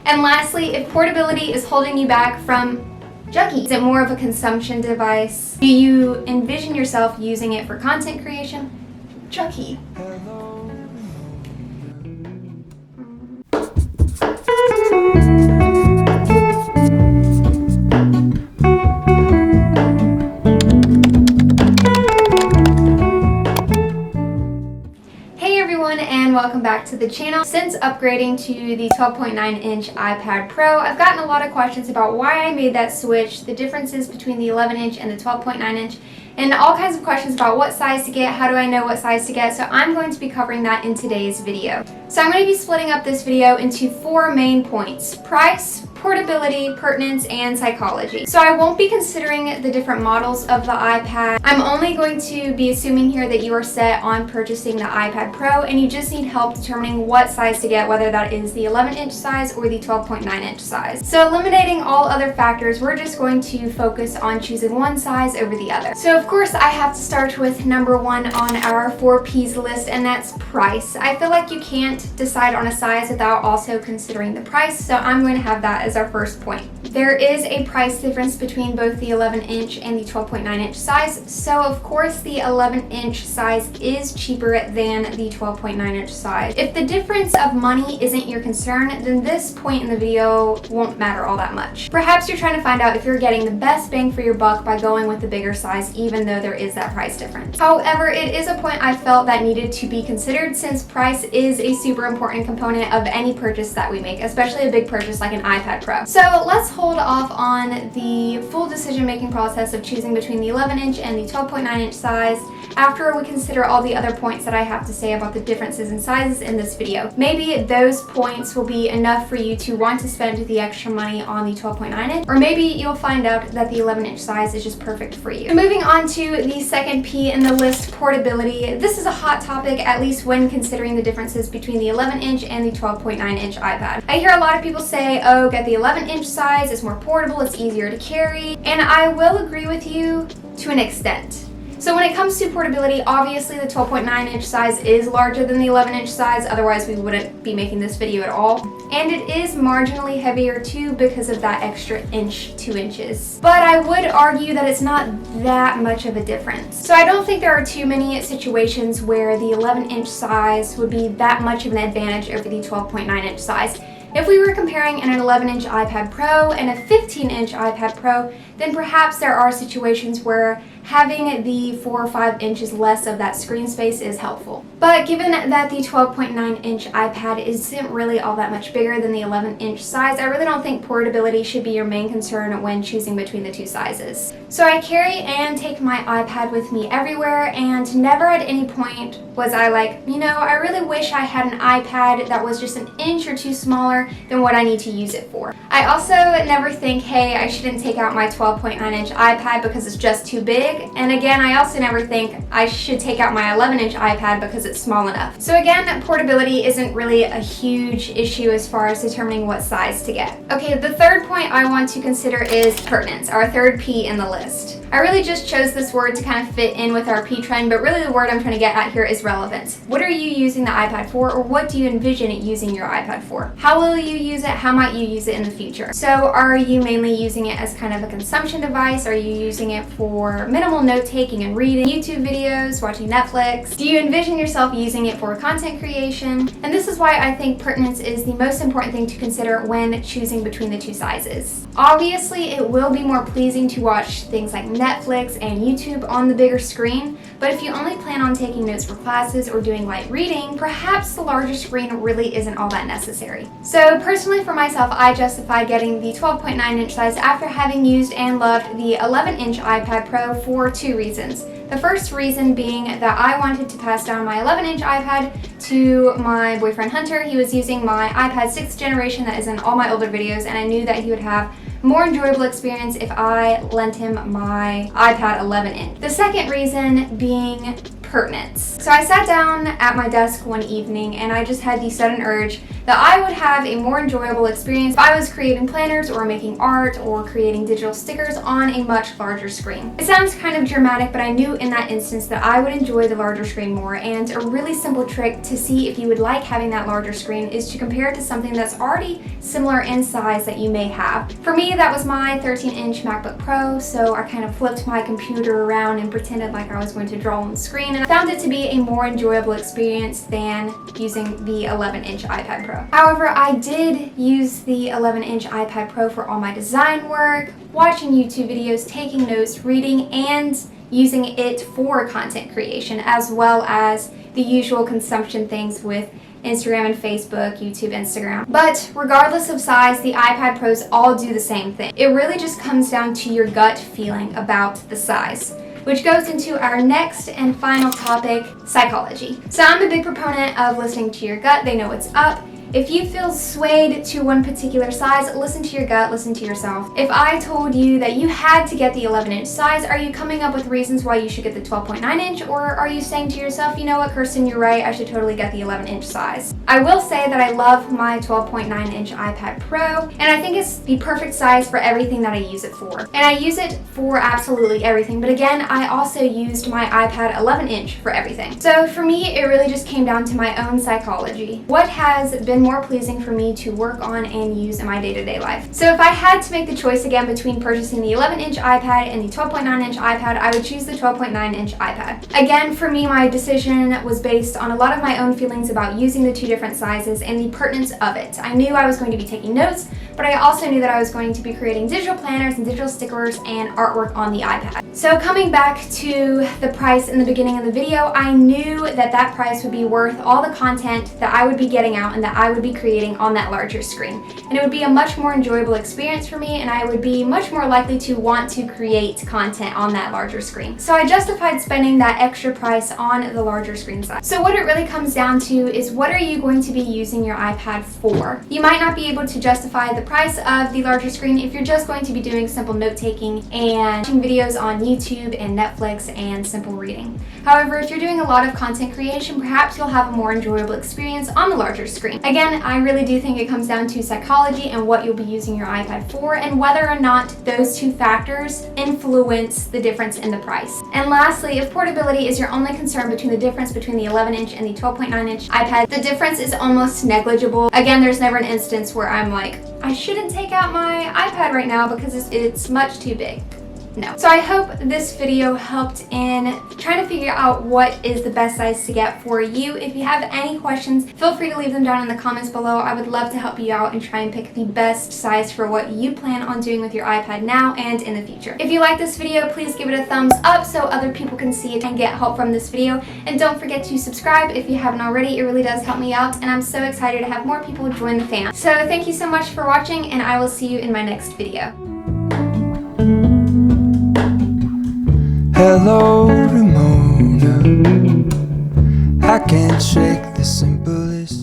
And lastly, if portability is holding you back from junkie, is it more of a consumption device? Do you envision yourself using it for content creation? Junkie. And welcome back to the channel. Since upgrading to the 12.9-inch iPad Pro, I've gotten a lot of questions about why I made that switch, the differences between the 11-inch and the 12.9-inch, and all kinds of questions about what size to get, how do I know what size to get, so I'm going to be covering that in today's video. So I'm going to be splitting up this video into 4 main points: price, portability, pertinence, and psychology. So I won't be considering the different models of the iPad. I'm only going to be assuming here that you are set on purchasing the iPad Pro and you just need help determining what size to get, whether that is the 11-inch size or the 12.9-inch size. So eliminating all other factors, we're just going to focus on choosing one size over the other. So of course I have to start with number 1 on our 4 P's list, and that's price. I feel like you can't decide on a size without also considering the price, so I'm going to have that as our first point. There is a price difference between both the 11-inch and the 12.9-inch size, so of course the 11-inch size is cheaper than the 12.9-inch size. If the difference of money isn't your concern, then this point in the video won't matter all that much. Perhaps you're trying to find out if you're getting the best bang for your buck by going with the bigger size, even though there is that price difference. However, it is a point I felt that needed to be considered, since price is a super important component of any purchase that we make, especially a big purchase like an iPad Pro. So let's hold off on the full decision-making process of choosing between the 11-inch and the 12.9-inch size after we consider all the other points that I have to say about the differences in sizes in this video. Maybe those points will be enough for you to want to spend the extra money on the 12.9-inch, or maybe you'll find out that the 11-inch size is just perfect for you. So moving on to the second P in the list, portability. This is a hot topic, at least when considering the differences between the 11-inch and the 12.9-inch iPad. I hear a lot of people say, oh, get the 11-inch size, it's more portable, it's easier to carry, and I will agree with you to an extent. So when it comes to portability, obviously the 12.9-inch size is larger than the 11-inch size, otherwise we wouldn't be making this video at all. And it is marginally heavier too because of that extra inch, 2 inches. But I would argue that it's not that much of a difference. So I don't think there are too many situations where the 11-inch size would be that much of an advantage over the 12.9-inch size. If we were comparing an 11-inch iPad Pro and a 15-inch iPad Pro, then perhaps there are situations where having the 4 or 5 inches less of that screen space is helpful. But given that the 12.9-inch iPad isn't really all that much bigger than the 11-inch size, I really don't think portability should be your main concern when choosing between the two sizes. So I carry and take my iPad with me everywhere, and never at any point was I like, you know, I really wish I had an iPad that was just an inch or 2 smaller than what I need to use it for. I also never think, hey, I shouldn't take out my 12.9-inch iPad because it's just too big. And again, I also never think I should take out my 11-inch iPad because it's small enough. So again, portability isn't really a huge issue as far as determining what size to get. Okay, the third point I want to consider is pertinence, our third P in the list. I really just chose this word to kind of fit in with our P trend, but really the word I'm trying to get at here is relevance. What are you using the iPad for, or what do you envision using your iPad for? How will you use it? How might you use it in the future? So are you mainly using it as kind of a consumption device? Are you using it for minimal note-taking and reading, YouTube videos, watching Netflix? Do you envision yourself using it for content creation? And this is why I think pertinence is the most important thing to consider when choosing between the two sizes. Obviously, it will be more pleasing to watch things like Netflix and YouTube on the bigger screen, but if you only plan on taking notes for classes or doing light reading, perhaps the larger screen really isn't all that necessary. So personally for myself, I justified getting the 12.9-inch size after having used and loved the 11-inch iPad Pro for 2 reasons. The first reason being that I wanted to pass down my 11-inch iPad to my boyfriend Hunter. He was using my iPad 6th generation that is in all my older videos, and I knew that he would have more enjoyable experience if I lent him my iPad 11-inch. The second reason being Pertinence. So I sat down at my desk one evening and I just had the sudden urge that I would have a more enjoyable experience if I was creating planners or making art or creating digital stickers on a much larger screen. It sounds kind of dramatic, but I knew in that instance that I would enjoy the larger screen more, and a really simple trick to see if you would like having that larger screen is to compare it to something that's already similar in size that you may have. For me, that was my 13-inch MacBook Pro, so I kind of flipped my computer around and pretended like I was going to draw on the screen, and I found it to be a more enjoyable experience than using the 11-inch iPad Pro. However, I did use the 11-inch iPad Pro for all my design work, watching YouTube videos, taking notes, reading, and using it for content creation, as well as the usual consumption things with Instagram and Facebook, YouTube, Instagram. But regardless of size, the iPad Pros all do the same thing. It really just comes down to your gut feeling about the size, which goes into our next and final topic, psychology. So I'm a big proponent of listening to your gut. They know what's up. If you feel swayed to one particular size, listen to your gut, listen to yourself. If I told you that you had to get the 11-inch size, are you coming up with reasons why you should get the 12.9-inch, or are you saying to yourself, you know what, Kirstin, you're right, I should totally get the 11-inch size? I will say that I love my 12.9-inch iPad Pro, and I think it's the perfect size for everything that I use it for. And I use it for absolutely everything, but again, I also used my iPad 11-inch for everything. So for me, it really just came down to my own psychology. What has been more pleasing for me to work on and use in my day-to-day life? So if I had to make the choice again between purchasing the 11-inch iPad and the 12.9-inch iPad, I would choose the 12.9-inch iPad. Again, for me, my decision was based on a lot of my own feelings about using the two different sizes and the pertinence of it. I knew I was going to be taking notes, but I also knew that I was going to be creating digital planners and digital stickers and artwork on the iPad. So coming back to the price in the beginning of the video, I knew that that price would be worth all the content that I would be getting out and that I would be creating on that larger screen. And it would be a much more enjoyable experience for me, and I would be much more likely to want to create content on that larger screen. So I justified spending that extra price on the larger screen size. So what it really comes down to is, what are you going to be using your iPad for? You might not be able to justify the price of the larger screen if you're just going to be doing simple note-taking and watching videos on YouTube and Netflix and simple reading. However, if you're doing a lot of content creation, perhaps you'll have a more enjoyable experience on the larger screen. Again, I really do think it comes down to psychology and what you'll be using your iPad for, and whether or not those two factors influence the difference in the price. And lastly, if portability is your only concern between the difference between the 11-inch and the 12.9-inch iPad, the difference is almost negligible. Again, there's never an instance where I'm like, I shouldn't take out my iPad right now because it's much too big. No. So I hope this video helped in trying to figure out what is the best size to get for you. If you have any questions, feel free to leave them down in the comments below. I would love to help you out and try and pick the best size for what you plan on doing with your iPad now and in the future. If you like this video, please give it a thumbs up so other people can see it and get help from this video. And don't forget to subscribe if you haven't already. It really does help me out, and I'm so excited to have more people join the fam. So thank you so much for watching, and I will see you in my next video. Hello, Ramona. I can't shake the simplest